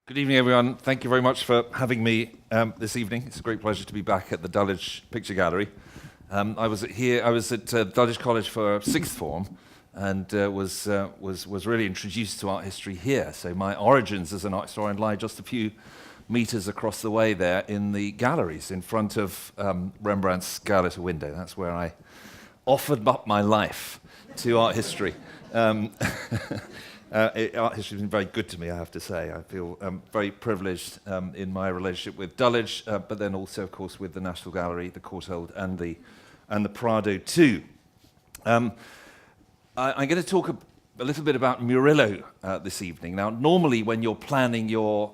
Good evening, everyone. Thank you very much for having me this evening. It's a great pleasure to be back at the Dulwich Picture Gallery. I was at Dulwich College for sixth form, and was really introduced to art history here. So my origins as an art historian lie just a few meters across the way there in the galleries in front of Rembrandt's Scarlet Window. That's where I offered up my life to art history. Art history has been very good to me, I have to say. I feel very privileged in my relationship with Dulwich, but then also, of course, with the National Gallery, the Courtauld, and the Prado too. I'm going to talk a little bit about Murillo this evening. Now, normally when you're planning your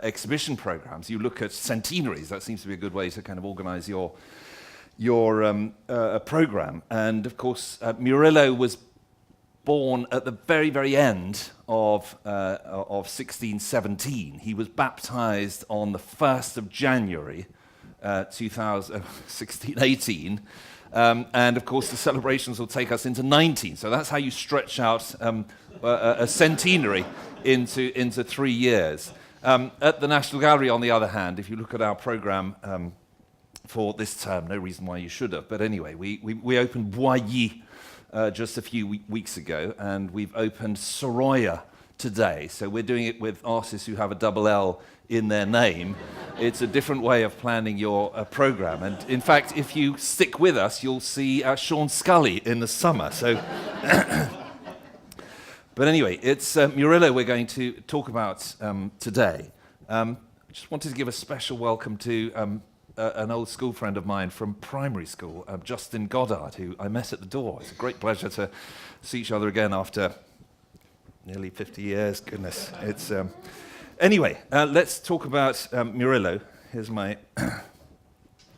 exhibition programs, you look at centenaries. That seems to be a good way to kind of organize your program. And of course, Murillo was born at the very, very end of 1617. He was baptized on the 1st of January 1618. And of course, the celebrations will take us into 19. So that's how you stretch out a centenary into 3 years. At the National Gallery, on the other hand, if you look at our program for this term, no reason why you should have, but anyway, we opened Boilly just a few weeks ago, and we've opened Sorolla today. So we're doing it with artists who have a double L in their name. It's a different way of planning your program. And in fact, if you stick with us, you'll see Sean Scully in the summer. So, but anyway, it's Murillo we're going to talk about today. Just wanted to give a special welcome to an old school friend of mine from primary school, Justin Goddard, who I met at the door. It's a great pleasure to see each other again after nearly 50 years. Goodness. It's anyway, let's talk about Murillo. Here's my...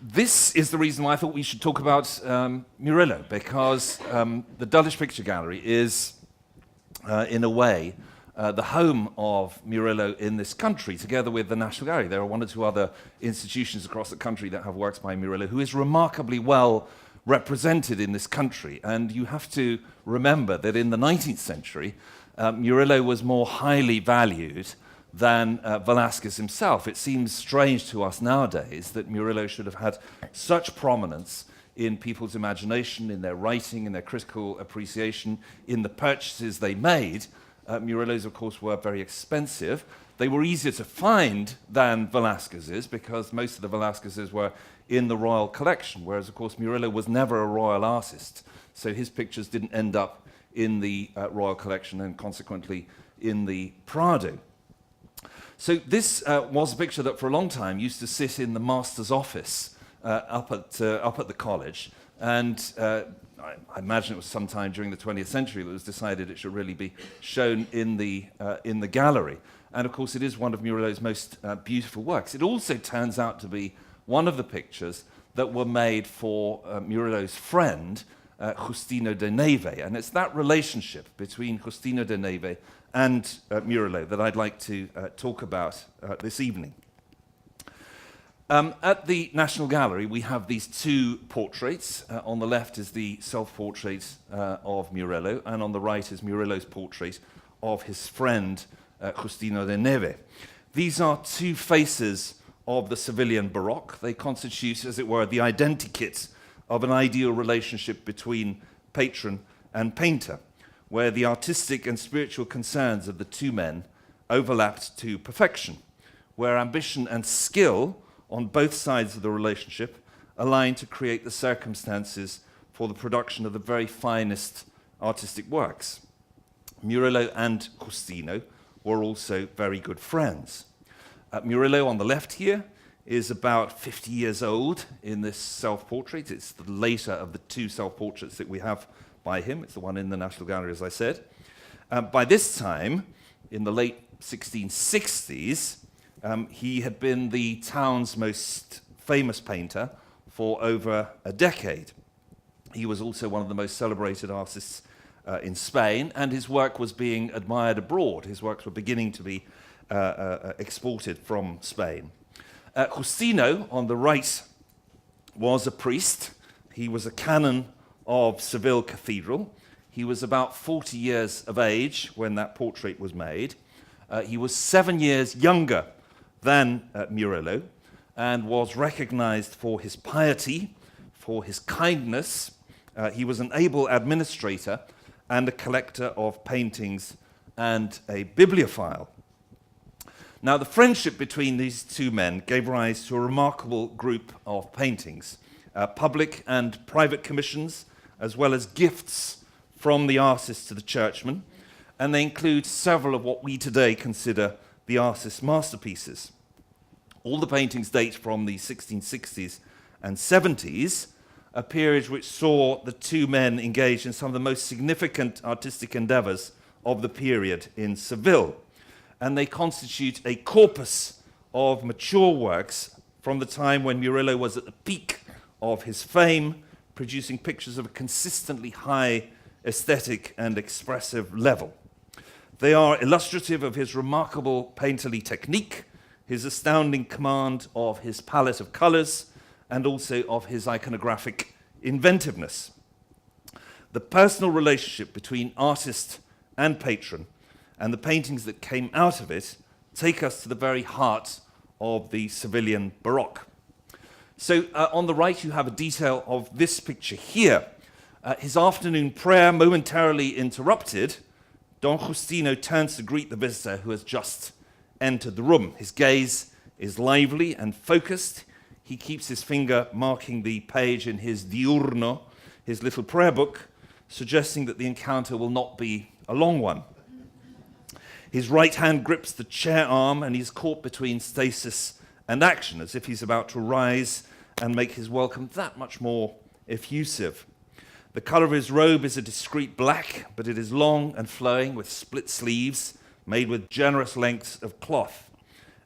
This is the reason why I thought we should talk about Murillo, because the Dulwich Picture Gallery is, in a way, the home of Murillo in this country, together with the National Gallery. There are one or two other institutions across the country that have works by Murillo, who is remarkably well represented in this country. And you have to remember that in the 19th century, Murillo was more highly valued than Velázquez himself. It seems strange to us nowadays that Murillo should have had such prominence in people's imagination, in their writing, in their critical appreciation, in the purchases they made. Murillos, of course, were very expensive. They were easier to find than Velázquez's, because most of the Velázquez's were in the royal collection, whereas, of course, Murillo was never a royal artist, so his pictures didn't end up in the royal collection and consequently in the Prado. So this was a picture that for a long time used to sit in the master's office up at the college, and I imagine it was sometime during the 20th century that it was decided it should really be shown in the gallery. And of course, it is one of Murillo's most beautiful works. It also turns out to be one of the pictures that were made for Murillo's friend, Justino de Neve. And it's that relationship between Justino de Neve and Murillo that I'd like to talk about this evening. At the National Gallery, we have these two portraits. On the left is the self-portrait of Murillo, and on the right is Murillo's portrait of his friend, Justino de Neve. These are two faces of the Sevillian Baroque. They constitute, as it were, the identikit of an ideal relationship between patron and painter, where the artistic and spiritual concerns of the two men overlapped to perfection, where ambition and skill on both sides of the relationship align to create the circumstances for the production of the very finest artistic works. Murillo and Justino were also very good friends. Murillo on the left here is about 50 years old in this self-portrait. It's the later of the two self-portraits that we have by him. It's the one in the National Gallery, as I said. By this time, in the late 1660s, he had been the town's most famous painter for over a decade. He was also one of the most celebrated artists in Spain, and his work was being admired abroad. His works were beginning to be exported from Spain. Justino, on the right, was a priest. He was a canon of Seville Cathedral. He was about 40 years of age when that portrait was made. He was 7 years younger than Murillo and was recognized for his piety, for his kindness. He was an able administrator and a collector of paintings and a bibliophile. Now, the friendship between these two men gave rise to a remarkable group of paintings, public and private commissions, as well as gifts from the artist to the churchman, and they include several of what we today consider the artist's masterpieces. All the paintings date from the 1660s and 70s, a period which saw the two men engaged in some of the most significant artistic endeavors of the period in Seville. And they constitute a corpus of mature works from the time when Murillo was at the peak of his fame, producing pictures of a consistently high aesthetic and expressive level. They are illustrative of his remarkable painterly technique, his astounding command of his palette of colors, and also of his iconographic inventiveness. The personal relationship between artist and patron and the paintings that came out of it take us to the very heart of the Sevillian Baroque. So on the right you have a detail of this picture here. His afternoon prayer momentarily interrupted, Don Justino turns to greet the visitor who has just entered the room. His gaze is lively and focused. He keeps his finger marking the page in his diurno, his little prayer book, suggesting that the encounter will not be a long one. His right hand grips the chair arm and he's caught between stasis and action, as if he's about to rise and make his welcome that much more effusive. The color of his robe is a discreet black, but it is long and flowing with split sleeves made with generous lengths of cloth,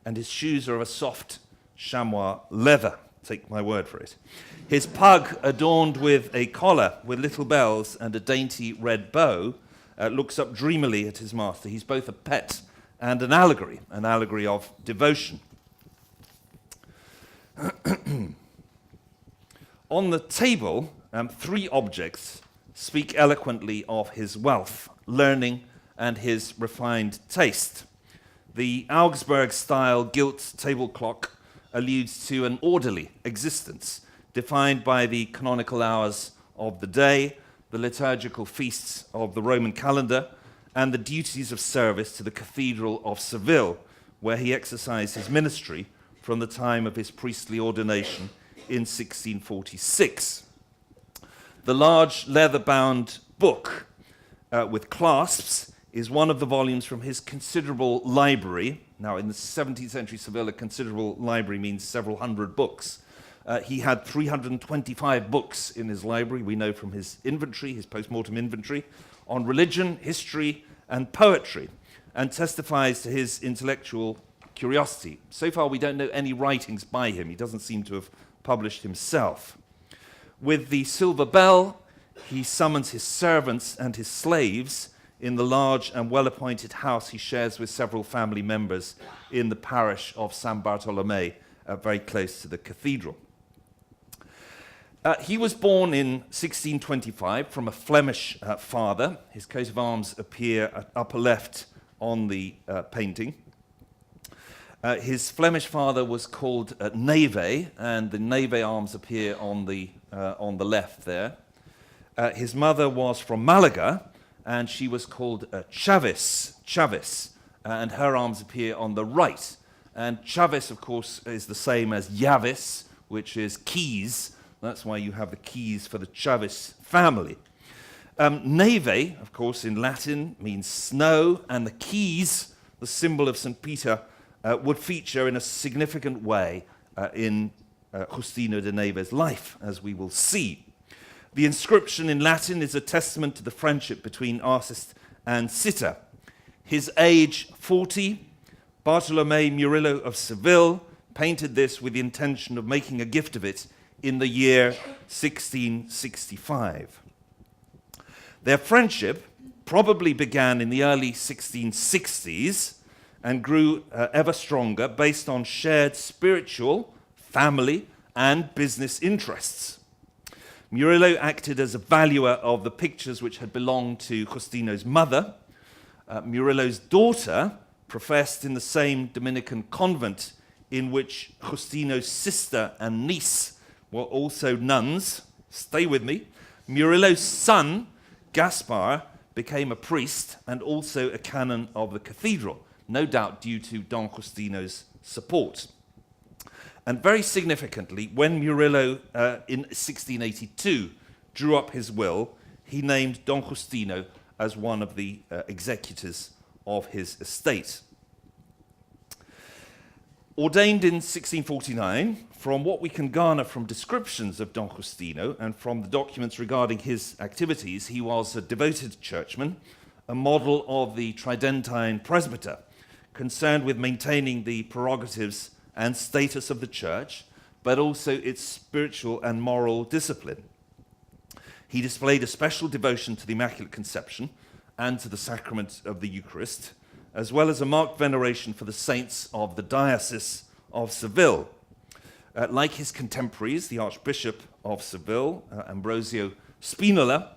and his shoes are of a soft chamois leather. Take my word for it. His pug, adorned with a collar with little bells and a dainty red bow, looks up dreamily at his master. He's both a pet and an allegory of devotion. On the table, three objects speak eloquently of his wealth, learning, and his refined taste. The Augsburg-style gilt table clock alludes to an orderly existence, defined by the canonical hours of the day, the liturgical feasts of the Roman calendar, and the duties of service to the Cathedral of Seville, where he exercised his ministry from the time of his priestly ordination in 1646. The large leather-bound book with clasps is one of the volumes from his considerable library. Now, in the 17th century Seville, a considerable library means several hundred books. He had 325 books in his library, we know from his inventory, his post-mortem inventory, on religion, history, and poetry, and testifies to his intellectual curiosity. So far, we don't know any writings by him. He doesn't seem to have published himself. With the silver bell, he summons his servants and his slaves in the large and well-appointed house he shares with several family members in the parish of San Bartolome, very close to the cathedral. He was born in 1625 from a Flemish father. His coat of arms appear at upper left on the painting. His Flemish father was called Neve, and the Neve arms appear on the left there. His mother was from Malaga, and she was called Chaves, and her arms appear on the right. And Chaves, of course, is the same as Llaves, which is keys. That's why you have the keys for the Chaves family. Neve, of course, in Latin means snow, and the keys, the symbol of St. Peter, would feature in a significant way in Justino de Neve's life, as we will see. The inscription in Latin is a testament to the friendship between artist and sitter. His age 40, Bartolome Murillo of Seville painted this with the intention of making a gift of it in the year 1665. Their friendship probably began in the early 1660s and grew ever stronger based on shared spiritual, family, and business interests. Murillo acted as a valuer of the pictures which had belonged to Justino's mother. Murillo's daughter, professed in the same Dominican convent in which Justino's sister and niece were also nuns. Stay with me. Murillo's son, Gaspar, became a priest and also a canon of the cathedral, no doubt due to Don Justino's support. And very significantly, when Murillo in 1682 drew up his will, he named Don Justino as one of the executors of his estate. Ordained in 1649, from what we can garner from descriptions of Don Justino and from the documents regarding his activities, he was a devoted churchman, a model of the Tridentine presbyter, concerned with maintaining the prerogatives and status of the church, but also its spiritual and moral discipline. He displayed a special devotion to the Immaculate Conception and to the sacrament of the Eucharist, as well as a marked veneration for the saints of the Diocese of Seville. Like his contemporaries, the Archbishop of Seville, Ambrosio Spinola,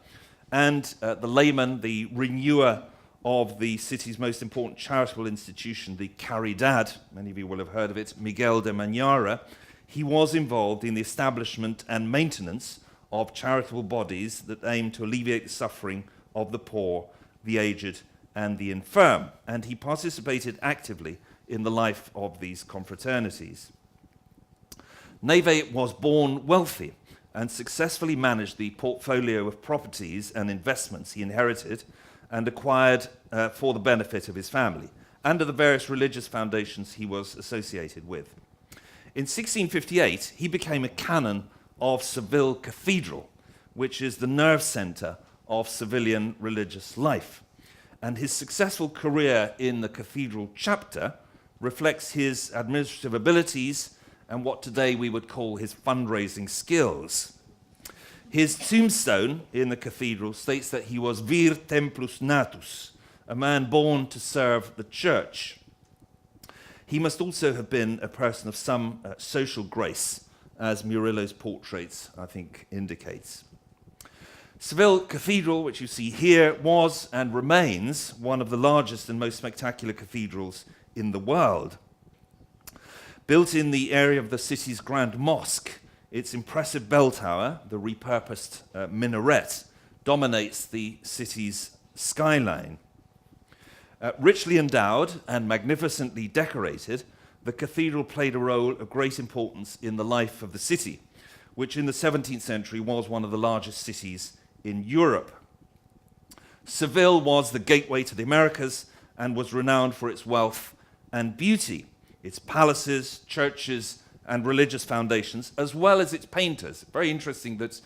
and the layman, the renewer of the city's most important charitable institution, the Caridad, many of you will have heard of it, Miguel de Mañara, he was involved in the establishment and maintenance of charitable bodies that aim to alleviate the suffering of the poor, the aged, and the infirm, and he participated actively in the life of these confraternities. Neve was born wealthy and successfully managed the portfolio of properties and investments he inherited and acquired for the benefit of his family, and of the various religious foundations he was associated with. In 1658, he became a canon of Seville Cathedral, which is the nerve center of civilian religious life. And his successful career in the cathedral chapter reflects his administrative abilities and what today we would call his fundraising skills. His tombstone in the cathedral states that he was vir templus natus, a man born to serve the church. He must also have been a person of some social grace, as Murillo's portraits, I think, indicates. Seville Cathedral, which you see here, was and remains one of the largest and most spectacular cathedrals in the world. Built in the area of the city's Grand Mosque, its impressive bell tower, the repurposed minaret, dominates the city's skyline. Richly endowed and magnificently decorated, the cathedral played a role of great importance in the life of the city, which in the 17th century was one of the largest cities in Europe. Seville was the gateway to the Americas and was renowned for its wealth and beauty, its palaces, churches, and religious foundations, as well as its painters. Very interesting that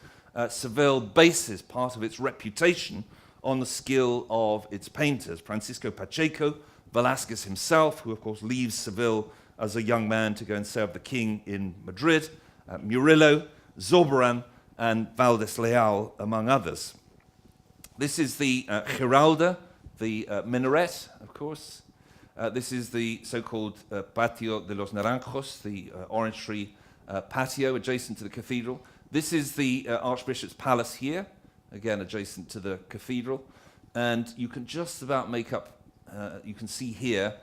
Seville bases part of its reputation on the skill of its painters. Francisco Pacheco, Velázquez himself, who of course leaves Seville as a young man to go and serve the king in Madrid, Murillo, Zurbarán, and Valdés Leal, among others. This is the Giralda, the minaret, of course. This is the so-called Patio de los Naranjos, the orange tree patio adjacent to the cathedral. This is the Archbishop's Palace here, again adjacent to the cathedral. And you can just about make up, you can see here,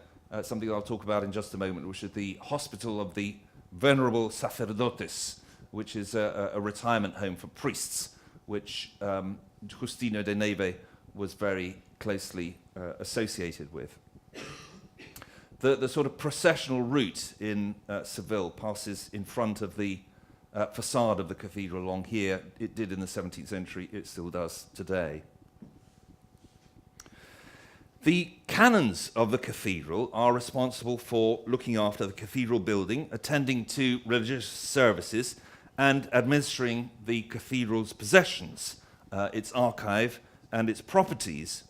something I'll talk about in just a moment, which is the Hospital of the Venerable Sacerdotes, which is a retirement home for priests, which Justino de Neve was very closely associated with. The sort of processional route in Seville passes in front of the facade of the cathedral along here. It did in the 17th century, it still does today. The canons of the cathedral are responsible for looking after the cathedral building, attending to religious services, and administering the cathedral's possessions, its archive, and its properties.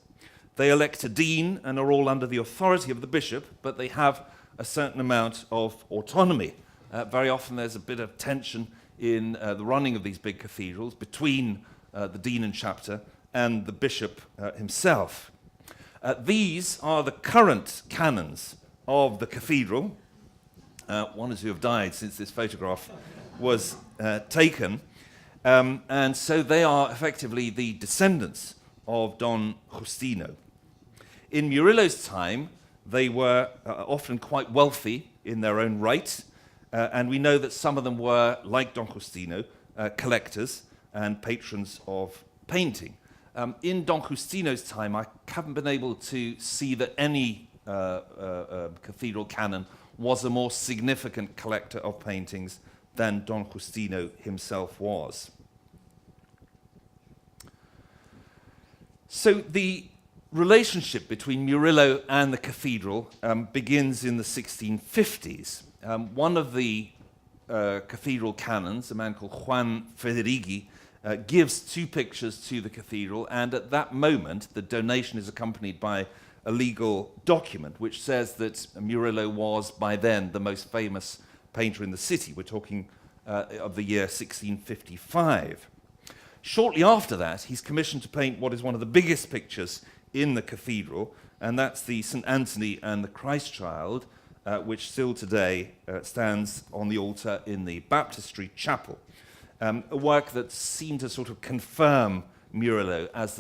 They elect a dean and are all under the authority of the bishop, but they have a certain amount of autonomy. Very often there's a bit of tension in the running of these big cathedrals between the dean and chapter and the bishop himself. These are the current canons of the cathedral, one or two have died since this photograph was taken, and so they are effectively the descendants of Don Justino. In Murillo's time, They were often quite wealthy in their own right, and we know that some of them were, like Don Justino, collectors and patrons of painting. In Don Justino's time, I haven't been able to see that any cathedral canon was a more significant collector of paintings than Don Justino himself was. So the relationship between Murillo and the cathedral begins in the 1650s. One of the cathedral canons, a man called Juan Federighi, gives 2 pictures to the cathedral, and at that moment the donation is accompanied by a legal document which says that Murillo was by then the most famous painter in the city. We're talking of the year 1655. Shortly after that, he's commissioned to paint what is one of the biggest pictures in the cathedral, and that's the St. Anthony and the Christ Child, which still today stands on the altar in the baptistry chapel. A work that seemed to sort of confirm Murillo as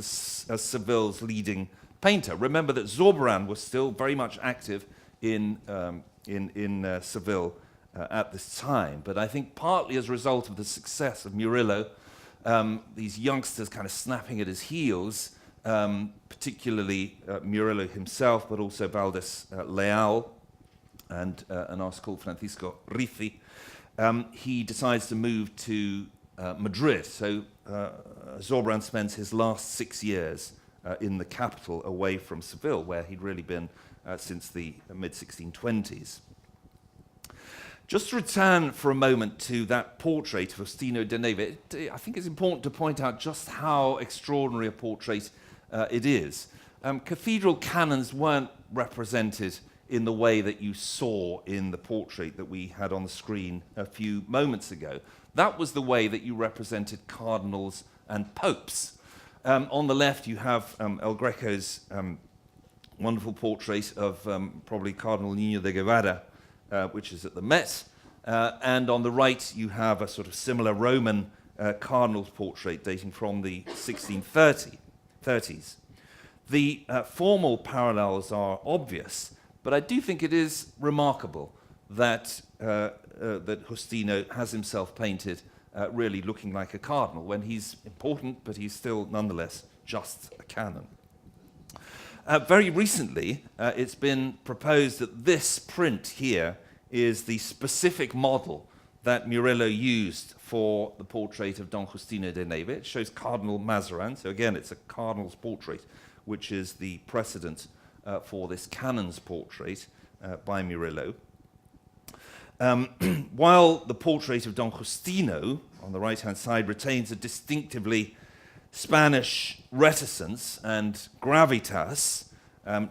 Seville's leading painter. Remember that Zurbarán was still very much active in Seville at this time, but I think partly as a result of the success of Murillo, these youngsters kind of snapping at his heels, particularly Murillo himself, but also Valdés Leal and an artist called Francisco Ricci, he decides to move to Madrid. So Zurbarán spends his last 6 years in the capital, away from Seville, where he'd really been since the mid-1620s. Just to return for a moment to that portrait of Faustino de Neve, I think it's important to point out just how extraordinary a portrait it is. Cathedral canons weren't represented in the way that you saw in the portrait that we had on the screen a few moments ago. That was the way that you represented cardinals and popes. On the left, you have El Greco's wonderful portrait of probably Cardinal Niño de Guevara, which is at the Met. And on the right, you have a sort of similar Roman cardinal's portrait dating from the 1630s. The formal parallels are obvious, but I do think it is remarkable that Justino has himself painted really looking like a cardinal when he's important, but he's still nonetheless just a canon. Very recently, it's been proposed that this print here is the specific model that Murillo used for the portrait of Don Justino de Neve. It shows Cardinal Mazarin, so again, it's a cardinal's portrait, which is the precedent for this canon's portrait by Murillo. While the portrait of Don Justino, on the right-hand side, retains a distinctively Spanish reticence and gravitas,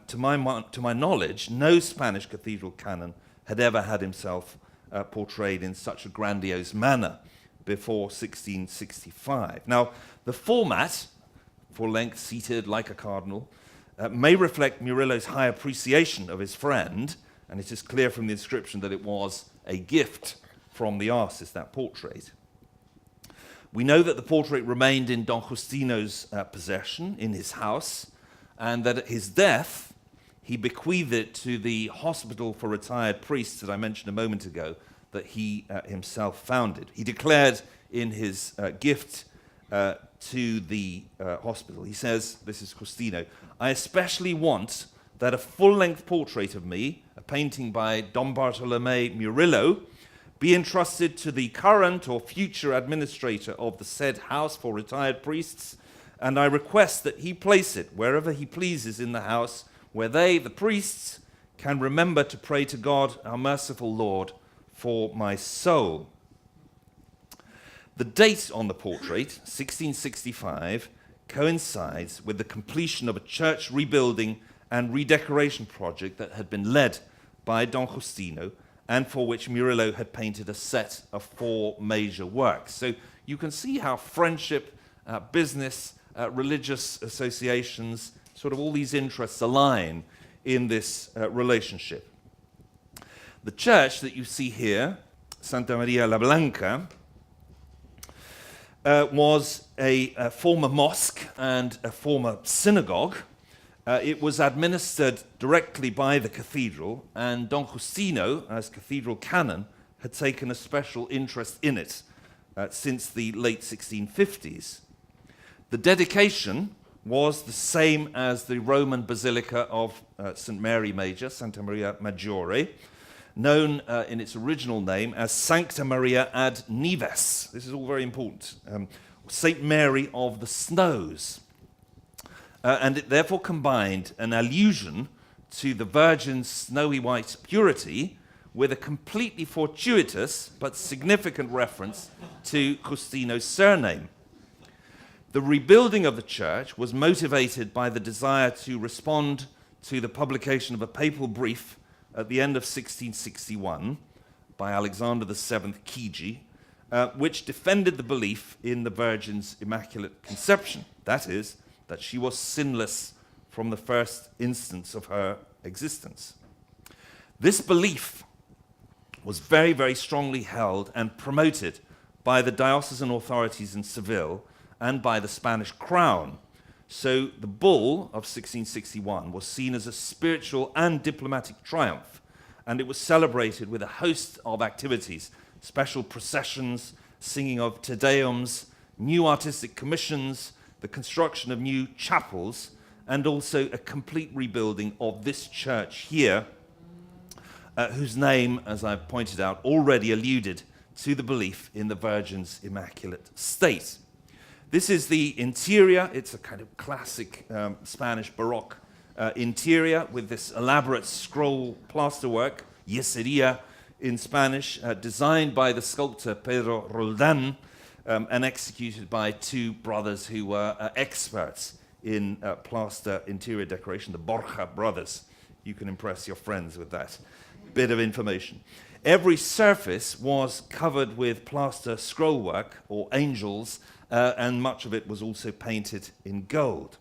to my knowledge, no Spanish cathedral canon had ever had himself portrayed in such a grandiose manner before 1665. Now, the format, full length, seated like a cardinal, may reflect Murillo's high appreciation of his friend, and it is clear from the inscription that it was a gift from the artist, that portrait. We know that the portrait remained in Don Justino's possession, in his house, and that at his death, he bequeathed it to the hospital for retired priests that I mentioned a moment ago, that he himself founded. He declared in his gift to the hospital, he says, this is Justino, "I especially want that a full-length portrait of me, a painting by Don Bartolomé Murillo, be entrusted to the current or future administrator of the said house for retired priests, and I request that he place it wherever he pleases in the house, where they, the priests, can remember to pray to God, our merciful Lord, for my soul." The date on the portrait, 1665, coincides with the completion of a church rebuilding and redecoration project that had been led by Don Justino and for which Murillo had painted a set of 4 major works. So you can see how friendship, business, religious associations, sort of all these interests align in this relationship. The church that you see here, Santa Maria la Blanca, was a former mosque and a former synagogue, It was administered directly by the cathedral, and Don Justino, as cathedral canon, had taken a special interest in it since the late 1650s. The dedication was the same as the Roman Basilica of St. Mary Major, Santa Maria Maggiore, known in its original name as Sancta Maria ad Neves. This is all very important. St. Mary of the Snows. And it therefore combined an allusion to the Virgin's snowy white purity with a completely fortuitous but significant reference to Justino's surname. The rebuilding of the church was motivated by the desire to respond to the publication of a papal brief at the end of 1661 by Alexander VII Chigi, which defended the belief in the Virgin's Immaculate Conception, that is, that she was sinless from the first instance of her existence. This belief was very, very strongly held and promoted by the diocesan authorities in Seville and by the Spanish crown. So the bull of 1661 was seen as a spiritual and diplomatic triumph, and it was celebrated with a host of activities, special processions, singing of Te Deums, new artistic commissions, the construction of new chapels, and also a complete rebuilding of this church here, whose name, as I've pointed out, already alluded to the belief in the Virgin's immaculate state. This is the interior. It's a kind of classic Spanish Baroque interior with this elaborate scroll plasterwork, yesería in Spanish, designed by the sculptor Pedro Roldán and executed by two brothers who were experts in plaster interior decoration, the Borja brothers. You can impress your friends with that bit of information. Every surface was covered with plaster scrollwork or angels, and much of it was also painted in gold.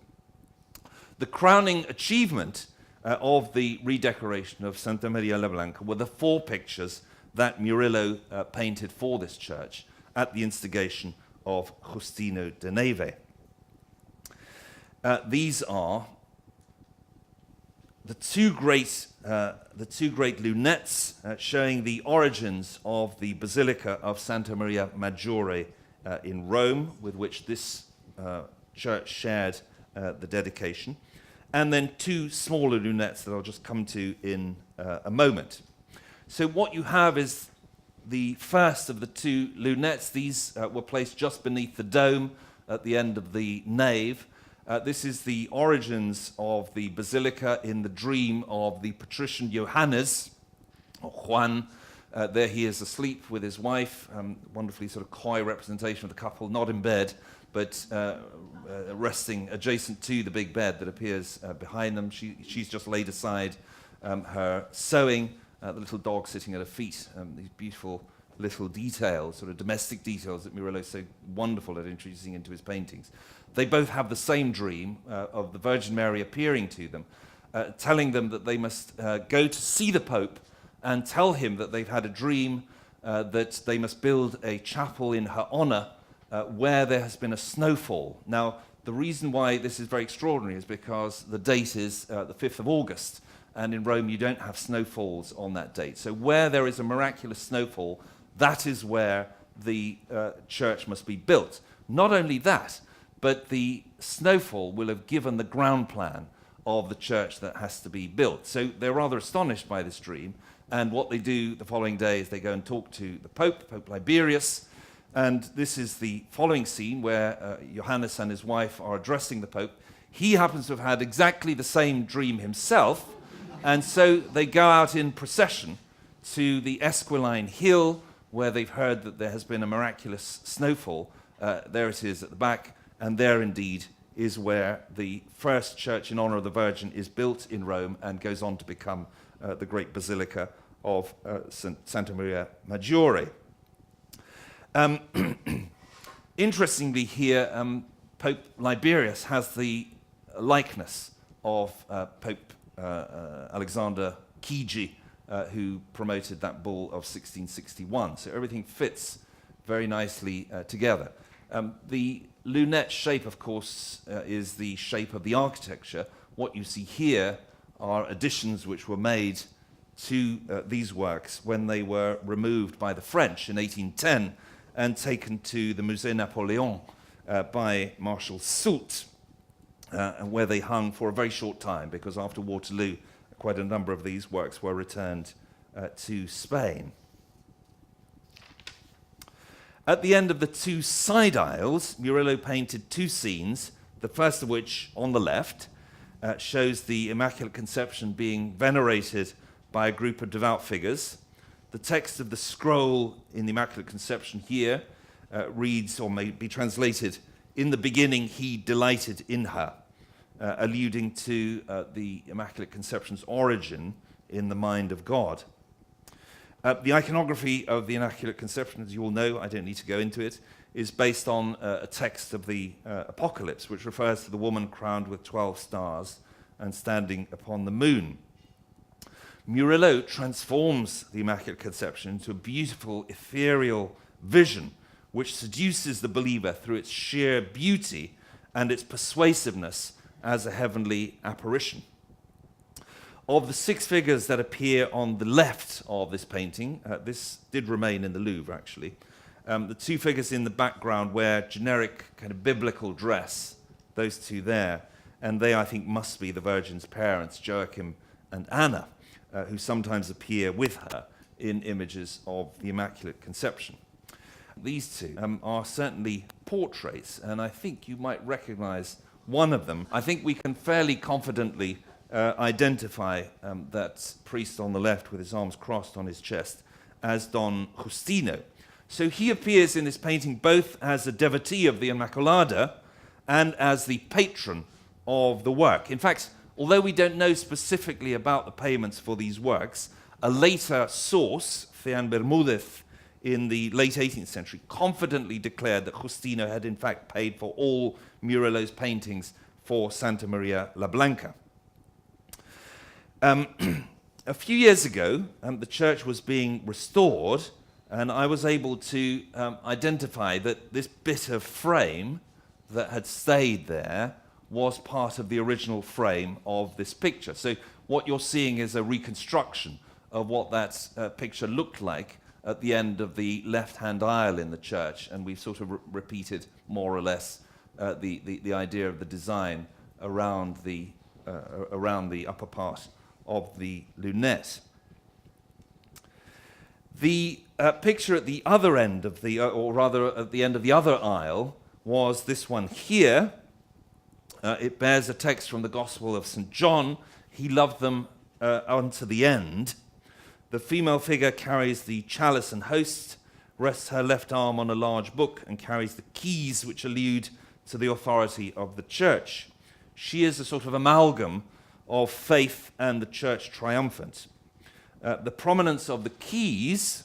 The crowning achievement of the redecoration of Santa Maria la Blanca were the four pictures that Murillo painted for this church at the instigation of Justino de Neve. These are the two great lunettes showing the origins of the Basilica of Santa Maria Maggiore in Rome, with which this church shared the dedication, and then two smaller lunettes that I'll just come to in a moment. So what you have is the first of the two lunettes. These were placed just beneath the dome at the end of the nave. This is the origins of the basilica in the dream of the patrician Johannes, or Juan. There he is asleep with his wife, wonderfully sort of coy representation of the couple, not in bed, but resting adjacent to the big bed that appears behind them. She's just laid aside her sewing, the little dog sitting at her feet, these beautiful little details, sort of domestic details that Murillo is so wonderful at introducing into his paintings. They both have the same dream of the Virgin Mary appearing to them, telling them that they must go to see the Pope and tell him that they've had a dream that they must build a chapel in her honor where there has been a snowfall. Now, the reason why this is very extraordinary is because the date is the 5th of August, and in Rome you don't have snowfalls on that date. So where there is a miraculous snowfall, that is where the church must be built. Not only that, but the snowfall will have given the ground plan of the church that has to be built. So they're rather astonished by this dream, and what they do the following day is they go and talk to the Pope, Pope Liberius, and this is the following scene where Johannes and his wife are addressing the Pope. He happens to have had exactly the same dream himself, and so they go out in procession to the Esquiline Hill, where they've heard that there has been a miraculous snowfall. There it is at the back, and there indeed is where the first church in honor of the Virgin is built in Rome and goes on to become the great Basilica of Santa Maria Maggiore. Interestingly here, Pope Liberius has the likeness of Pope Alexander Chigi, who promoted that bull of 1661. So everything fits very nicely together. The lunette shape, of course, is the shape of the architecture. What you see here are additions which were made to these works when they were removed by the French in 1810 and taken to the Musée Napoléon by Marshal Soult, and where they hung for a very short time, because after Waterloo, quite a number of these works were returned to Spain. At the end of the two side aisles, Murillo painted two scenes, the first of which, on the left, shows the Immaculate Conception being venerated by a group of devout figures. The text of the scroll in the Immaculate Conception here reads, or may be translated, "In the beginning he delighted in her," alluding to the Immaculate Conception's origin in the mind of God. The iconography of the Immaculate Conception, as you all know, I don't need to go into it, is based on a text of the Apocalypse, which refers to the woman crowned with 12 stars and standing upon the moon. Murillo transforms the Immaculate Conception into a beautiful, ethereal vision which seduces the believer through its sheer beauty and its persuasiveness as a heavenly apparition. Of the 6 figures that appear on the left of this painting, this did remain in the Louvre, actually. The 2 figures in the background wear generic kind of biblical dress, those 2 there, and they, I think, must be the Virgin's parents, Joachim and Anna, who sometimes appear with her in images of the Immaculate Conception. These 2 are certainly portraits, and I think you might recognize one of them. I think we can fairly confidently identify that priest on the left with his arms crossed on his chest as Don Justino. So he appears in this painting both as a devotee of the Immaculada and as the patron of the work. In fact, although we don't know specifically about the payments for these works, a later source, Thean Bermudez, in the late 18th century, confidently declared that Justino had in fact paid for all Murillo's paintings for Santa Maria la Blanca. A few years ago, the church was being restored, and I was able to identify that this bit of frame that had stayed there was part of the original frame of this picture. So what you're seeing is a reconstruction of what that picture looked like at the end of the left-hand aisle in the church, and we've sort of repeated more or less the idea of the design around the upper part of the lunette. The picture at the other end of or rather at the end of the other aisle, was this one here. It bears a text from the Gospel of St. John. He loved them unto the end. The female figure carries the chalice and host, rests her left arm on a large book, and carries the keys which allude to the authority of the church. She is a sort of amalgam of faith and the church triumphant. The prominence of the keys,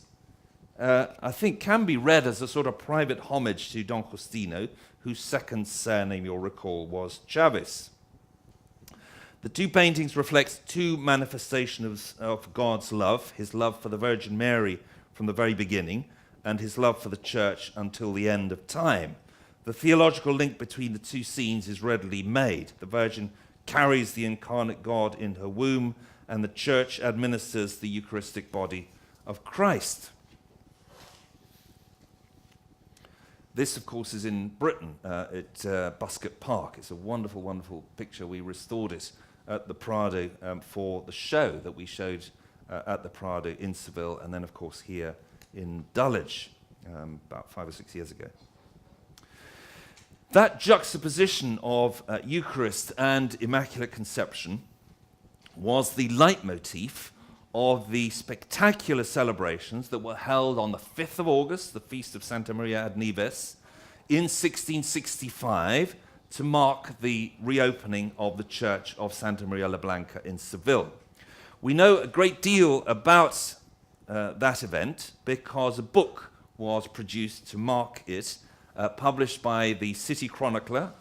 I think, can be read as a sort of private homage to Don Justino, whose second surname, you'll recall, was Chavez. The 2 paintings reflect 2 manifestations of God's love, his love for the Virgin Mary from the very beginning, and his love for the church until the end of time. The theological link between the 2 scenes is readily made. The Virgin carries the incarnate God in her womb, and the church administers the Eucharistic body of Christ. This, of course, is in Britain at Buscott Park. It's a wonderful, wonderful picture. We restored it at the Prado for the show that we showed at the Prado in Seville, and then, of course, here in Dulwich about 5 or 6 years ago. That juxtaposition of Eucharist and Immaculate Conception was the leitmotif of the spectacular celebrations that were held on the 5th of August, the Feast of Santa Maria ad Neve, in 1665, to mark the reopening of the Church of Santa Maria la Blanca in Seville. We know a great deal about that event because a book was produced to mark it, published by the city chronicler,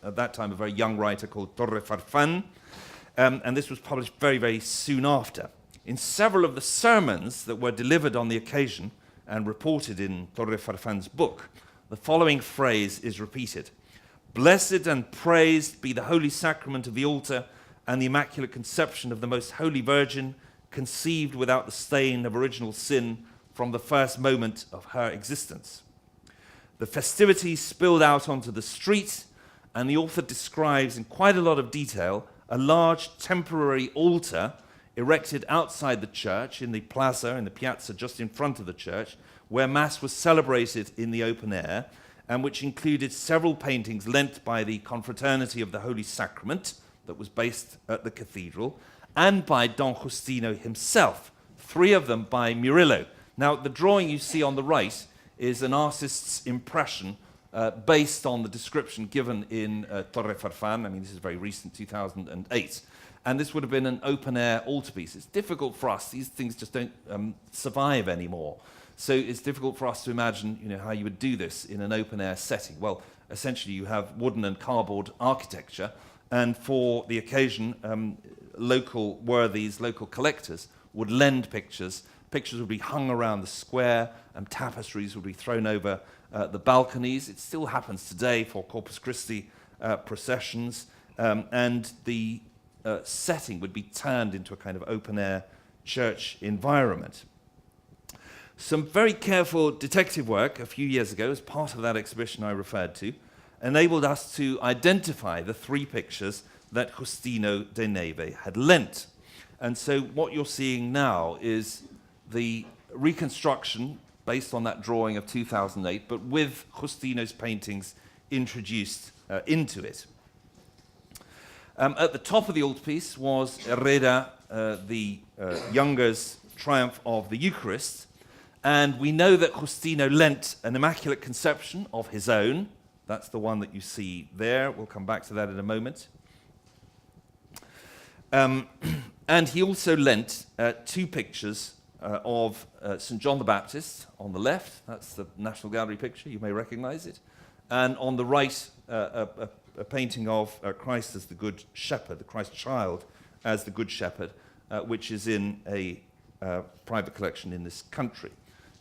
at that time a very young writer called Torre Farfán, and this was published very, very soon after. In several of the sermons that were delivered on the occasion and reported in Torre Farfán's book, the following phrase is repeated: "Blessed and praised be the holy sacrament of the altar and the Immaculate Conception of the Most Holy Virgin, conceived without the stain of original sin from the first moment of her existence." The festivities spilled out onto the street, and the author describes in quite a lot of detail a large temporary altar erected outside the church in the plaza, in the piazza just in front of the church, where Mass was celebrated in the open air, and which included several paintings lent by the Confraternity of the Holy Sacrament that was based at the cathedral, and by Don Justino himself, 3 of them by Murillo. Now, the drawing you see on the right is an artist's impression based on the description given in Torre Farfan. I mean, this is very recent, 2008. And this would have been an open-air altarpiece. It's difficult for us. These things just don't survive anymore. So it's difficult for us to imagine, how you would do this in an open-air setting. Well, essentially, you have wooden and cardboard architecture, and for the occasion, local worthies, local collectors would lend pictures. Pictures would be hung around the square, and tapestries would be thrown over the balconies. It still happens today for Corpus Christi processions, and the setting would be turned into a kind of open-air church environment. Some very careful detective work a few years ago, as part of that exhibition I referred to, enabled us to identify the 3 pictures that Justino de Neve had lent. And so what you're seeing now is the reconstruction based on that drawing of 2008, but with Justino's paintings introduced into it. At the top of the altarpiece was Herrera the Younger's Triumph of the Eucharist, and we know that Justino lent an Immaculate Conception of his own. That's the one that you see there. We'll come back to that in a moment. And he also lent 2 pictures of St. John the Baptist on the left. That's the National Gallery picture. You may recognize it. And on the right, a painting of Christ as the Good Shepherd, the Christ child as the Good Shepherd, which is in a private collection in this country.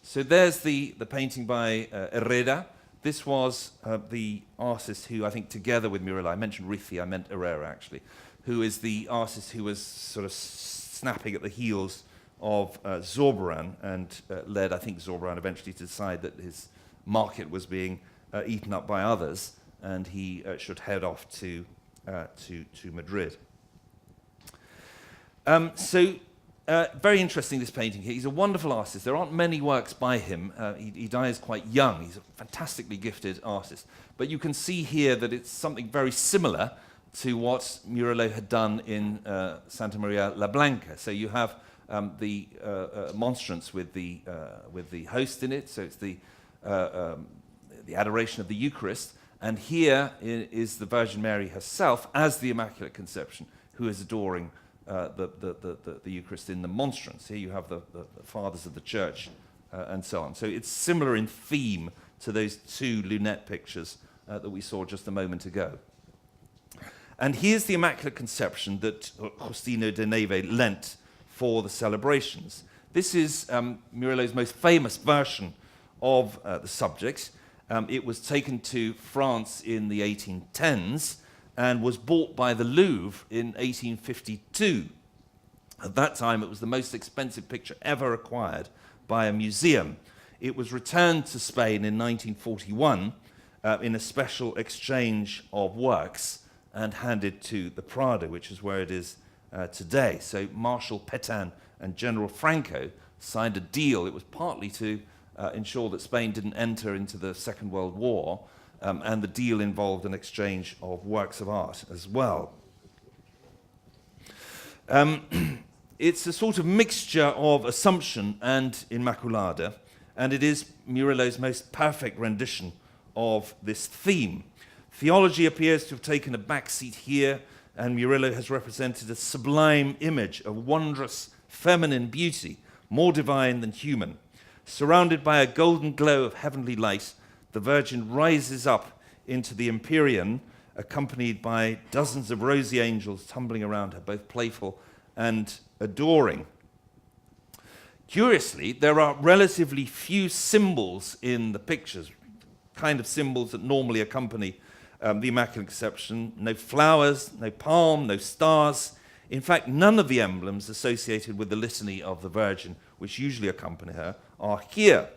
So there's the painting by Herrera. This was the artist who, I think, together with Murillo, I mentioned Ricci, I meant Herrera actually, who is the artist who was sort of snapping at the heels of Zurbarán and led, I think, Zurbarán eventually to decide that his market was being eaten up by others, and he should head off to Madrid. Very interesting, this painting here. He's a wonderful artist. There aren't many works by him. He dies quite young. He's a fantastically gifted artist. But you can see here that it's something very similar to what Murillo had done in Santa Maria la Blanca. So you have the monstrance with the host in it. So it's the adoration of the Eucharist. And here is the Virgin Mary herself as the Immaculate Conception, who is adoring the Eucharist in the monstrance. Here you have the fathers of the church and so on. So it's similar in theme to those 2 lunette pictures that we saw just a moment ago. And here's the Immaculate Conception that Justino de Neve lent for the celebrations. This is Murillo's most famous version of the subject. It was taken to France in the 1810s and was bought by the Louvre in 1852. At that time, it was the most expensive picture ever acquired by a museum. It was returned to Spain in 1941 in a special exchange of works and handed to the Prado, which is where it is today. So Marshal Pétain and General Franco signed a deal. It was partly to ensure that Spain didn't enter into the Second World War, and the deal involved an exchange of works of art as well. It's a sort of mixture of Assumption and Immaculada, and it is Murillo's most perfect rendition of this theme. Theology appears to have taken a backseat here, and Murillo has represented a sublime image of wondrous feminine beauty, more divine than human. Surrounded by a golden glow of heavenly light, the Virgin rises up into the Empyrean, accompanied by dozens of rosy angels tumbling around her, both playful and adoring. Curiously, there are relatively few symbols in the pictures, kind of symbols that normally accompany the Immaculate Conception. No flowers, no palm, no stars. In fact, none of the emblems associated with the Litany of the Virgin, which usually accompany her, are here.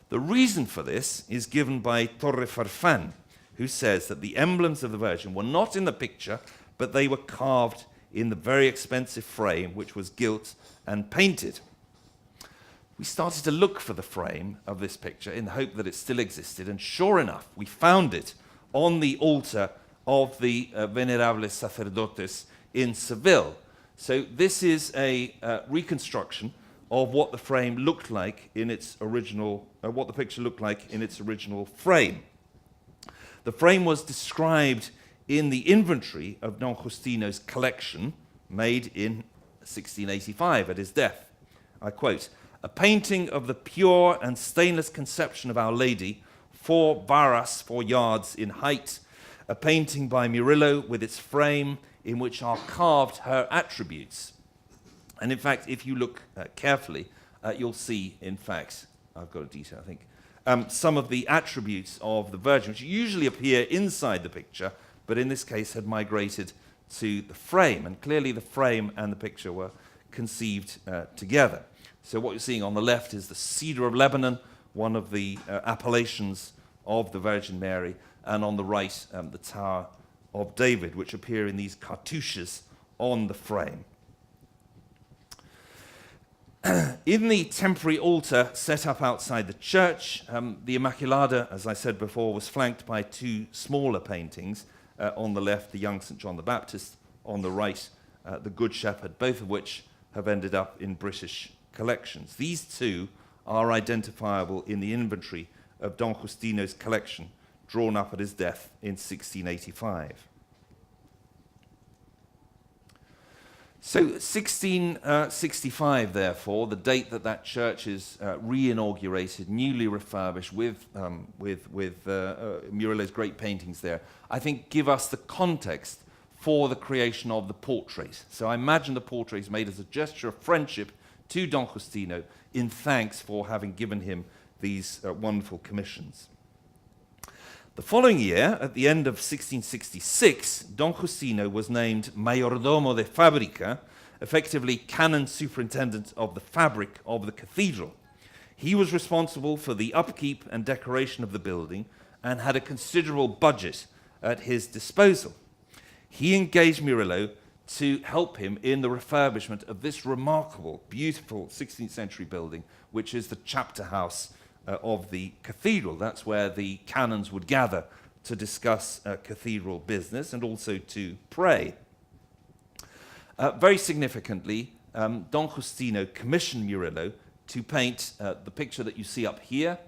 The reason for this is given by Torre Farfan, who says that the emblems of the Virgin were not in the picture, but they were carved in the very expensive frame, which was gilt and painted. We started to look for the frame of this picture in the hope that it still existed, and sure enough, we found it on the altar of the Venerables Sacerdotes in Seville. So this is a reconstruction of what the frame looked like in its original, what the picture looked like in its original frame. The frame was described in the inventory of Don Justino's collection, made in 1685 at his death. I quote, "A painting of the pure and stainless conception of Our Lady, 4 varas, 4 yards in height, a painting by Murillo with its frame in which are carved her attributes." And in fact, if you look carefully, you'll see, in fact, I've got a detail, I think, some of the attributes of the Virgin, which usually appear inside the picture, but in this case had migrated to the frame. And clearly the frame and the picture were conceived together. So what you're seeing on the left is the Cedar of Lebanon, one of the appellations of the Virgin Mary, and on the right, the Tower of David, which appear in these cartouches on the frame. In the temporary altar set up outside the church, the Immaculada, as I said before, was flanked by 2 smaller paintings. On the left, the young St. John the Baptist, on the right, the Good Shepherd, both of which have ended up in British collections. These 2 are identifiable in the inventory of Don Justino's collection, drawn up at his death in 1685. So 1665, therefore, the date that church is re-inaugurated, newly refurbished with Murillo's great paintings there, I think give us the context for the creation of the portrait. So I imagine the portrait is made as a gesture of friendship to Don Justino in thanks for having given him these wonderful commissions. The following year, at the end of 1666, Don Justino was named Mayordomo de Fabrica, effectively canon superintendent of the fabric of the cathedral. He was responsible for the upkeep and decoration of the building and had a considerable budget at his disposal. He engaged Murillo to help him in the refurbishment of this remarkable, beautiful 16th century building, which is the chapter house of the cathedral. That's where the canons would gather to discuss cathedral business and also to pray. Very significantly, Don Justino commissioned Murillo to paint the picture that you see up here,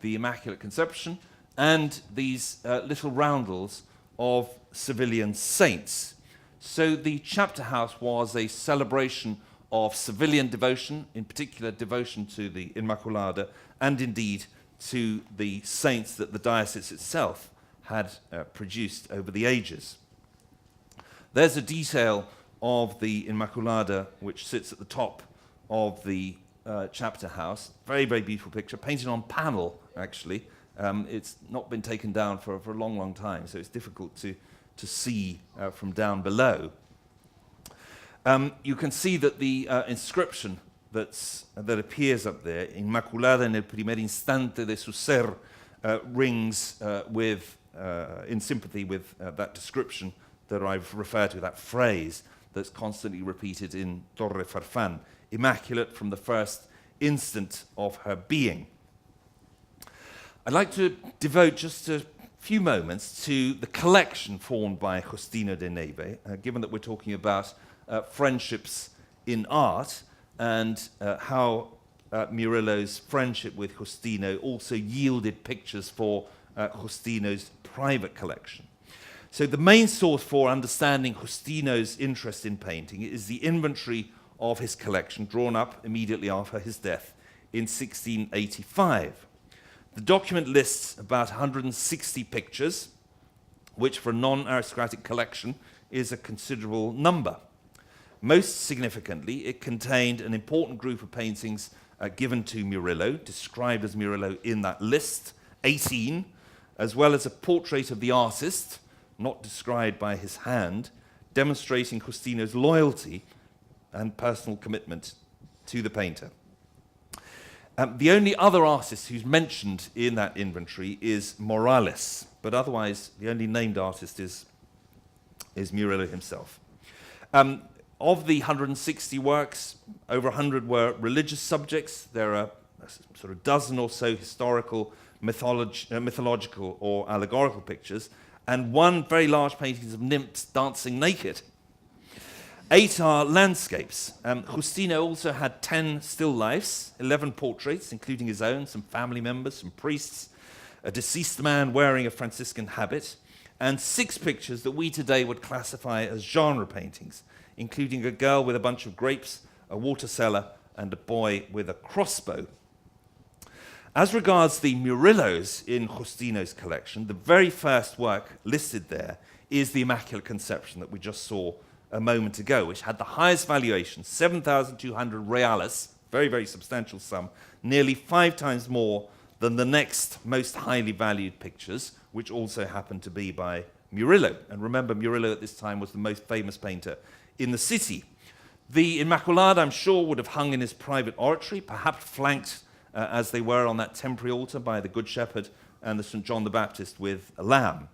the Immaculate Conception, and these little roundels of Sevillian saints. So the chapter house was a celebration of Sevillian devotion, in particular devotion to the Immaculada, and indeed to the saints that the diocese itself had produced over the ages. There's a detail of the Immaculada which sits at the top of the chapter house. Very, very beautiful picture, painted on panel, actually. It's not been taken down for a long, long time, so it's difficult to see from down below. You can see that the inscription that appears up there, Inmaculada en el primer instante de su ser, rings in sympathy with that description that I've referred to, that phrase that's constantly repeated in Torre Farfan, immaculate from the first instant of her being. I'd like to devote just a few moments to the collection formed by Justino de Neve, given that we're talking about friendships in art, and how Murillo's friendship with Justino also yielded pictures for Justino's private collection. So the main source for understanding Justino's interest in painting is the inventory of his collection, drawn up immediately after his death in 1685. The document lists about 160 pictures, which for a non-aristocratic collection is a considerable number. Most significantly, it contained an important group of paintings given to Murillo, described as Murillo in that list, 18, as well as a portrait of the artist, not described by his hand, demonstrating Justino's loyalty and personal commitment to the painter. The only other artist who's mentioned in that inventory is Morales, but otherwise the only named artist is Murillo himself. Of the 160 works, over 100 were religious subjects. There are sort of a dozen or so historical, mythological or allegorical pictures, and one very large painting of nymphs dancing naked. 8 are landscapes. Justino also had 10 still lifes, 11 portraits, including his own, some family members, some priests, a deceased man wearing a Franciscan habit, and 6 pictures that we today would classify as genre paintings, including a girl with a bunch of grapes, a water cellar, and a boy with a crossbow. As regards the Murillos in Justino's collection, the very first work listed there is the Immaculate Conception that we just saw a moment ago, which had the highest valuation, 7,200 reales, very, very substantial sum, nearly 5 times more than the next most highly valued pictures, which also happened to be by Murillo. And remember, Murillo at this time was the most famous painter in the city. The Immaculada, I'm sure, would have hung in his private oratory, perhaps flanked as they were on that temporary altar by the Good Shepherd and the St. John the Baptist with a lamb.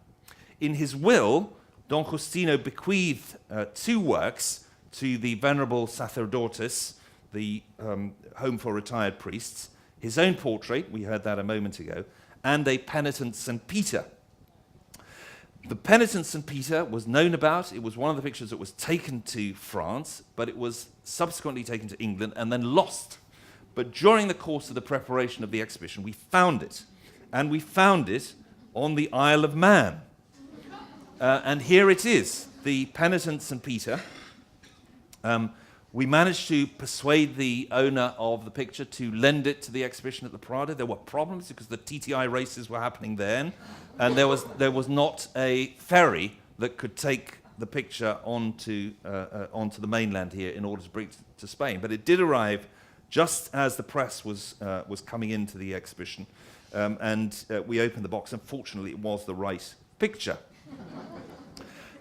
In his will, Don Justino bequeathed 2 works to the Venerable Sacerdotes, the home for retired priests, his own portrait, we heard that a moment ago, and a penitent St. Peter. The penitent St. Peter was known about. It was one of the pictures that was taken to France, but it was subsequently taken to England and then lost. But during the course of the preparation of the exhibition, we found it. And we found it on the Isle of Man. And here it is, the penitent St. Peter. We managed to persuade the owner of the picture to lend it to the exhibition at the Prado. There were problems because the TTI races were happening then, and there was not a ferry that could take the picture onto the mainland here in order to bring it to Spain. But it did arrive just as the press was coming into the exhibition, and we opened the box, and fortunately it was the right picture.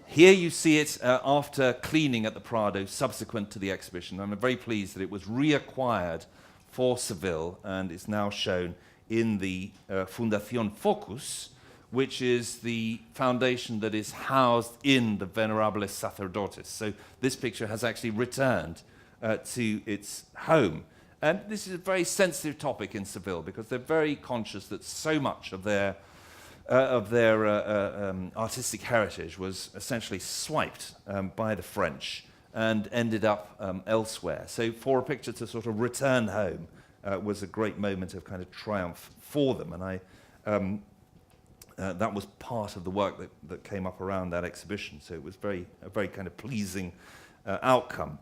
Here you see it after cleaning at the Prado subsequent to the exhibition. I'm very pleased that it was reacquired for Seville and is now shown in the Fundación Focus, which is the foundation that is housed in the Venerables Sacerdotes. So this picture has actually returned to its home. And this is a very sensitive topic in Seville because they're very conscious that so much of their artistic heritage was essentially swiped by the French and ended up elsewhere. So for a picture to sort of return home was a great moment of kind of triumph for them. And that was part of the work that came up around that exhibition. So it was a very kind of pleasing outcome.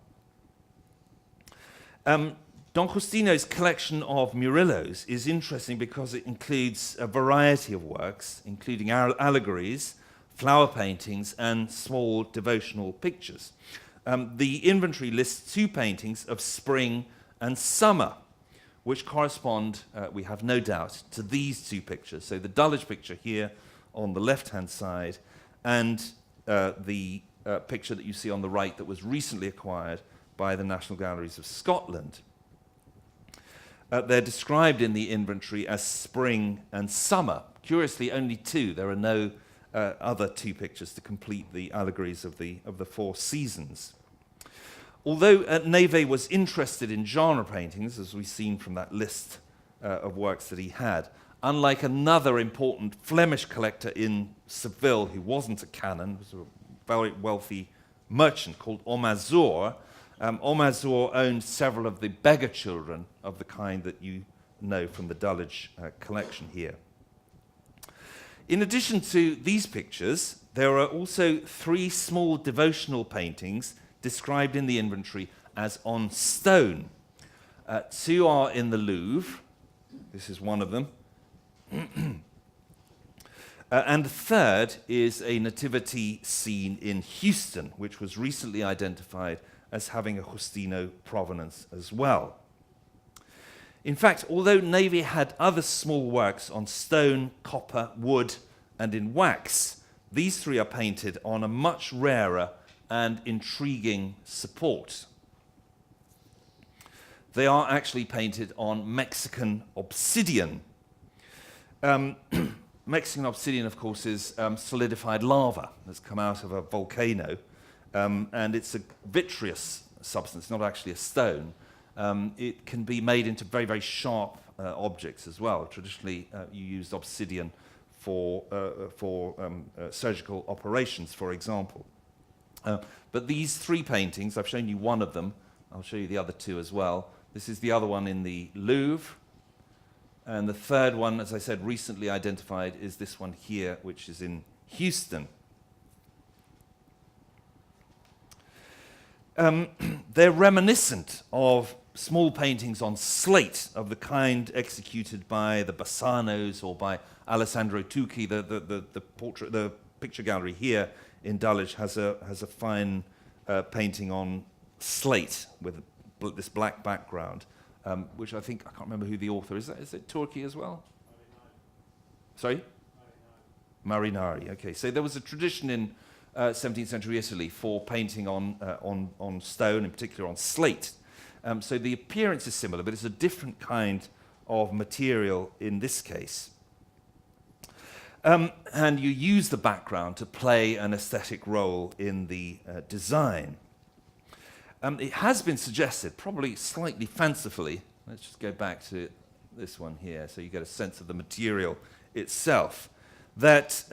Don Justino's collection of Murillos is interesting because it includes a variety of works, including allegories, flower paintings, and small devotional pictures. The inventory lists 2 paintings of spring and summer, which correspond, we have no doubt, to these 2 pictures. So the Dulwich picture here on the left-hand side, and the picture that you see on the right that was recently acquired by the National Galleries of Scotland. They're described in the inventory as spring and summer. Curiously, only 2. There are no other 2 pictures to complete the allegories of the 4 seasons. Although Neve was interested in genre paintings, as we've seen from that list of works that he had, unlike another important Flemish collector in Seville who wasn't a canon, was a very wealthy merchant called Omazur, Omazur owned several of the beggar children of the kind that you know from the Dulwich collection here. In addition to these pictures, there are also 3 small devotional paintings described in the inventory as on stone. 2 are in the Louvre. This is one of them. And the third is a nativity scene in Houston, which was recently identified as having a Justino provenance as well. In fact, although Neve had other small works on stone, copper, wood, and in wax. These three are painted on a much rarer and intriguing support. They are actually painted on Mexican obsidian. Mexican obsidian, of course, is solidified lava that's come out of a volcano, and it's a vitreous substance, not actually a stone. It can be made into very, very sharp objects as well. Traditionally, you used obsidian for surgical operations, for example. But these three paintings, I've shown you one of them. I'll show you the other two as well. This is the other one in the Louvre. And the third one, as I said, recently identified, is this one here, which is in Houston. They're reminiscent of small paintings on slate of the kind executed by the Bassanos or by Alessandro Tucci. The picture gallery here in Dulwich has a fine painting on slate with this black background, which I think, I can't remember who the author is. Is it Turkey as well? Sorry? Marinari. Okay, so there was a tradition in 17th century Italy for painting on stone, in particular on slate. So the appearance is similar, but it's a different kind of material in this case. And you use the background to play an aesthetic role in the design. It has been suggested, probably slightly fancifully, let's just go back to this one here so you get a sense of the material itself, that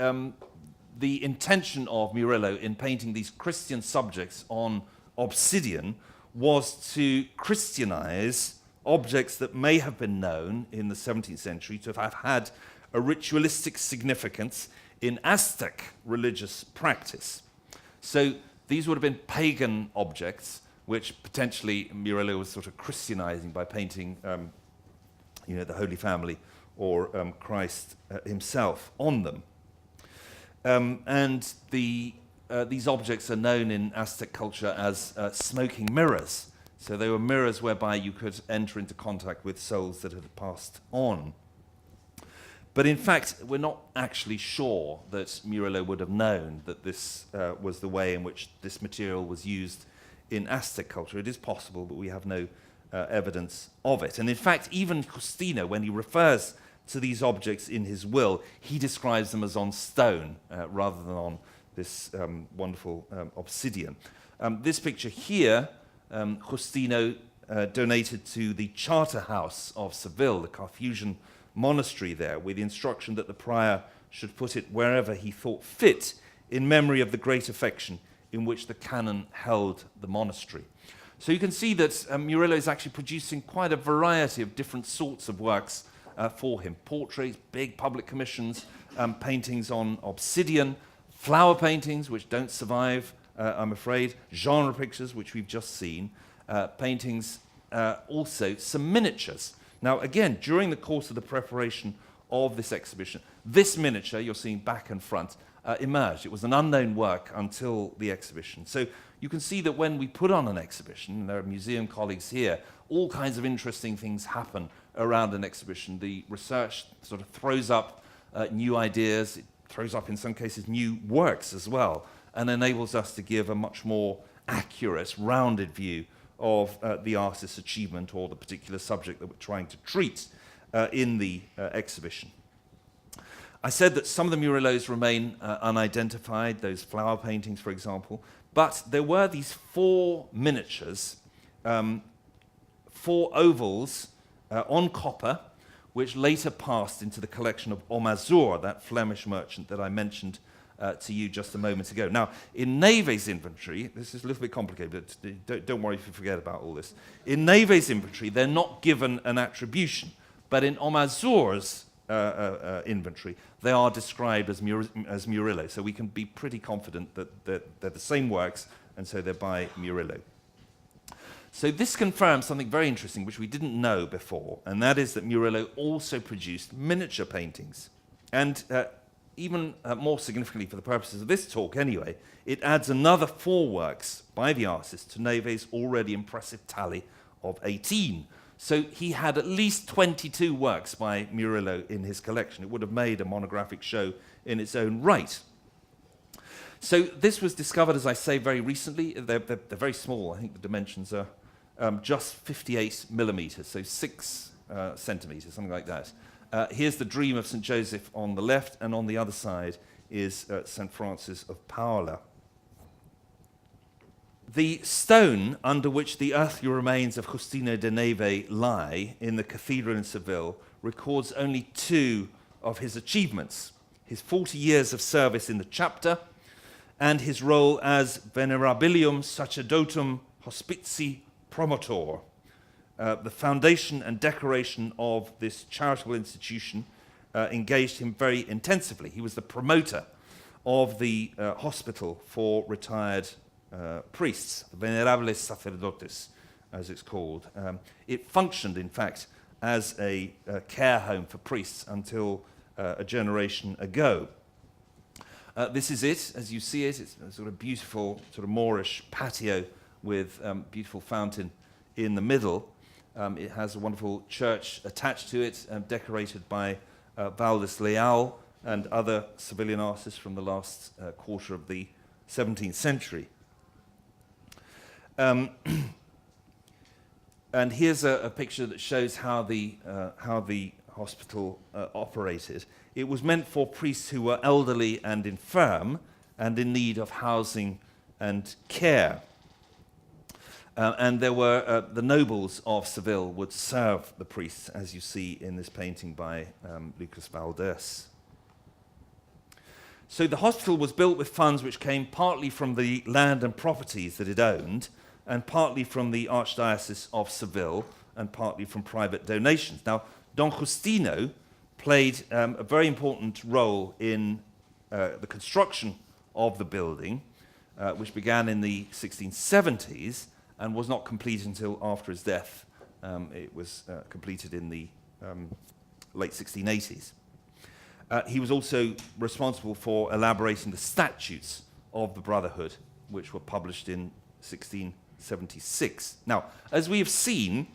the intention of Murillo in painting these Christian subjects on obsidian was to Christianize objects that may have been known in the 17th century to have had a ritualistic significance in Aztec religious practice. So these would have been pagan objects, which potentially Murillo was sort of Christianizing by painting, the Holy Family or Christ himself on them. And these objects are known in Aztec culture as smoking mirrors. So they were mirrors whereby you could enter into contact with souls that had passed on. But in fact, we're not actually sure that Murillo would have known that this was the way in which this material was used in Aztec culture. It is possible, but we have no evidence of it. And in fact, even Justino, when he refers to these objects in his will, he describes them as on stone rather than on this wonderful obsidian. This picture here, Justino donated to the charter house of Seville, the Carthusian monastery there, with the instruction that the prior should put it wherever he thought fit in memory of the great affection in which the canon held the monastery. So you can see that Murillo is actually producing quite a variety of different sorts of works for him. Portraits, big public commissions, paintings on obsidian, flower paintings, which don't survive, I'm afraid, genre pictures, which we've just seen, paintings, also some miniatures. Now, again, during the course of the preparation of this exhibition, this miniature you're seeing back and front emerged. It was an unknown work until the exhibition. So you can see that when we put on an exhibition, and there are museum colleagues here, all kinds of interesting things happen around an exhibition. The research sort of throws up new ideas, it throws up in some cases new works as well, and enables us to give a much more accurate, rounded view of the artist's achievement or the particular subject that we're trying to treat in the exhibition. I said that some of the Murillos remain unidentified, those flower paintings, for example, but there were these 4 miniatures, 4 ovals on copper, which later passed into the collection of Omazur, that Flemish merchant that I mentioned to you just a moment ago. Now, in Neve's inventory, this is a little bit complicated, but don't worry if you forget about all this. In Neve's inventory, they're not given an attribution, but in Omazur's inventory, they are described as Murillo. So we can be pretty confident that they're the same works, and so they're by Murillo. So this confirms something very interesting, which we didn't know before, and that is that Murillo also produced miniature paintings. And even more significantly for the purposes of this talk anyway, it adds another 4 works by the artist to Neve's already impressive tally of 18. So he had at least 22 works by Murillo in his collection. It would have made a monographic show in its own right. So this was discovered, as I say, very recently. They're very small. I think the dimensions are just 58 millimeters, so 6 centimeters, something like that. Here's the Dream of St. Joseph on the left, and on the other side is St. Francis of Paola. The stone under which the earthly remains of Justino de Neve lie in the cathedral in Seville records only 2 of his achievements: his 40 years of service in the chapter and his role as Venerabilium Sacerdotum Hospitii Promotor. The foundation and decoration of this charitable institution engaged him very intensively. He was the promoter of the hospital for retired priests, Venerables Sacerdotes, as it's called. It functioned, in fact, as a care home for priests until a generation ago. This is it, as you see it. It's a sort of beautiful, sort of Moorish patio with beautiful fountain in the middle. It has a wonderful church attached to it, decorated by Valdes Leal and other civilian artists from the last quarter of the 17th century. And here's a picture that shows how the hospital operated. It was meant for priests who were elderly and infirm and in need of housing and care. And there were the nobles of Seville would serve the priests, as you see in this painting by Lucas Valdez. So the hospital was built with funds which came partly from the land and properties that it owned, and partly from the Archdiocese of Seville, and partly from private donations. Now, Don Justino played a very important role in the construction of the building, which began in the 1670s and was not complete until after his death. It was completed in the late 1680s. He was also responsible for elaborating the statutes of the Brotherhood, which were published in 1676. Now, as we have seen,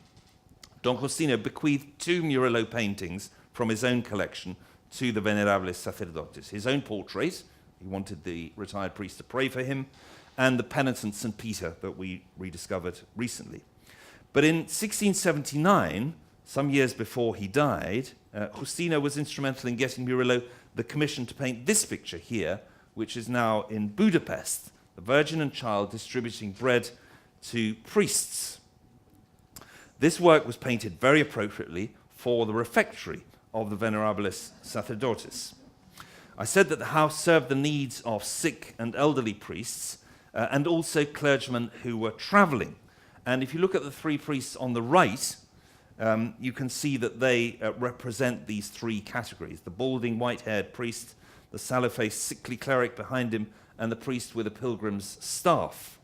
Don Justino bequeathed 2 Murillo paintings from his own collection to the Venerables Sacerdotes. His own portrait, he wanted the retired priest to pray for him, and the penitent St. Peter that we rediscovered recently. But in 1679, some years before he died, Justino was instrumental in getting Murillo the commission to paint this picture here, which is now in Budapest, the Virgin and Child distributing bread to priests. This work was painted very appropriately for the refectory of the Venerables Sacerdotes. I said that the house served the needs of sick and elderly priests, and also clergymen who were traveling. And if you look at the 3 priests on the right, you can see that they represent these 3 categories: the balding, white-haired priest, the sallow-faced, sickly cleric behind him, and the priest with a pilgrim's staff.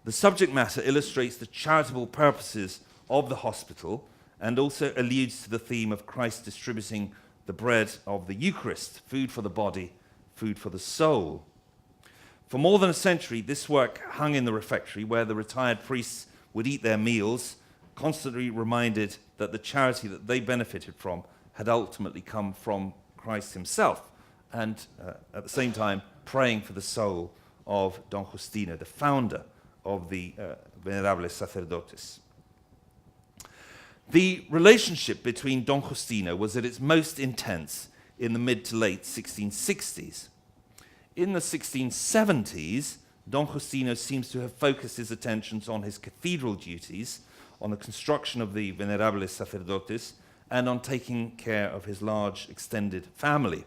The subject matter illustrates the charitable purposes of the hospital and also alludes to the theme of Christ distributing the bread of the Eucharist, food for the body, food for the soul. For more than a century, this work hung in the refectory where the retired priests would eat their meals, constantly reminded that the charity that they benefited from had ultimately come from Christ himself, and at the same time praying for the soul of Don Justino, the founder of the Venerables Sacerdotes. The relationship between Don Justino was at its most intense in the mid to late 1660s. In the 1670s, Don Justino seems to have focused his attentions on his cathedral duties, on the construction of the Venerables Sacerdotes, and on taking care of his large extended family.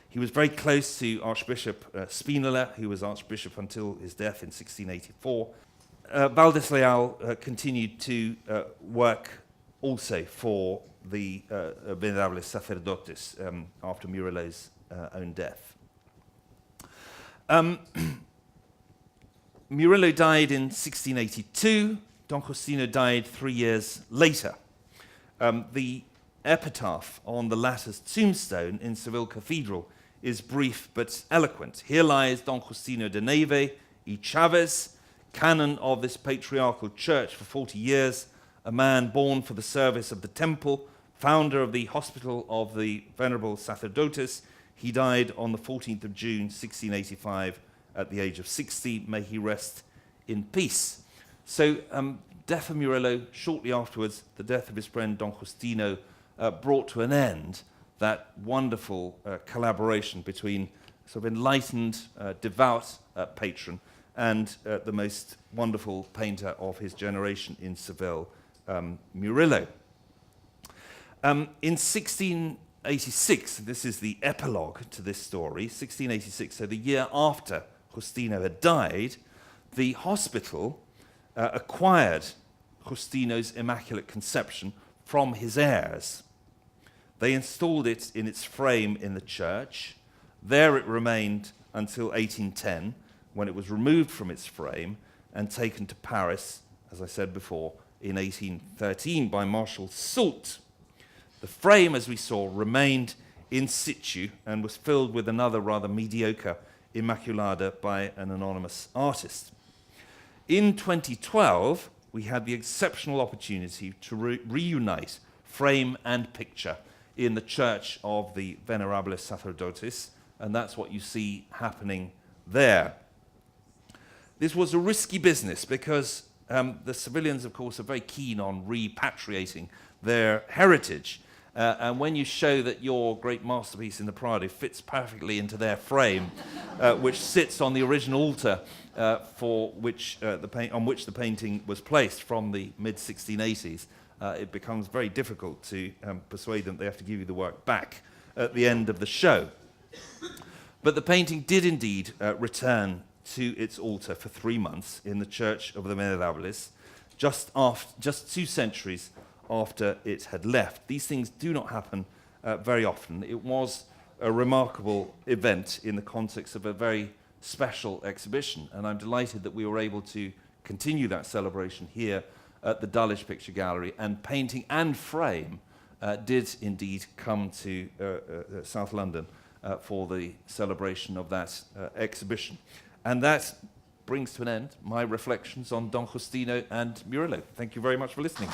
He was very close to Archbishop Spinola, who was Archbishop until his death in 1684. Valdes Leal continued to work also for the Venerables Sacerdotes after Murillo's own death. Murillo died in 1682. Don Justino died 3 years later. The epitaph on the latter's tombstone in Seville Cathedral is brief but eloquent. Here lies Don Justino de Neve y Chavez, canon of this patriarchal church for 40 years, a man born for the service of the temple, founder of the Hospital of the Venerable Sacerdotes. He died on the 14th of June, 1685, at the age of 60. May he rest in peace. So, death of Murillo, shortly afterwards, the death of his friend Don Justino, brought to an end that wonderful collaboration between sort of enlightened, devout patron and the most wonderful painter of his generation in Seville, Murillo. In 1686, this is the epilogue to this story, 1686, so the year after Justino had died, the hospital acquired Justino's Immaculate Conception from his heirs. They installed it in its frame in the church. There it remained until 1810, when it was removed from its frame and taken to Paris, as I said before, in 1813 by Marshal Soult. The frame, as we saw, remained in situ and was filled with another rather mediocre Immaculada by an anonymous artist. In 2012, we had the exceptional opportunity to reunite frame and picture in the Church of the Venerables Sacerdotes, and that's what you see happening there. This was a risky business because the civilians, of course, are very keen on repatriating their heritage. And when you show that your great masterpiece in the Prado fits perfectly into their frame, which sits on the original altar on which the painting was placed from the mid-1680s, it becomes very difficult to persuade them they have to give you the work back at the end of the show. But the painting did indeed return to its altar for 3 months in the Church of the Venerables, just 2 centuries after it had left. These things do not happen very often. It was a remarkable event in the context of a very special exhibition, and I'm delighted that we were able to continue that celebration here at the Dulwich Picture Gallery, and painting and frame did indeed come to South London for the celebration of that exhibition. And that brings to an end my reflections on Don Justino and Murillo. Thank you very much for listening.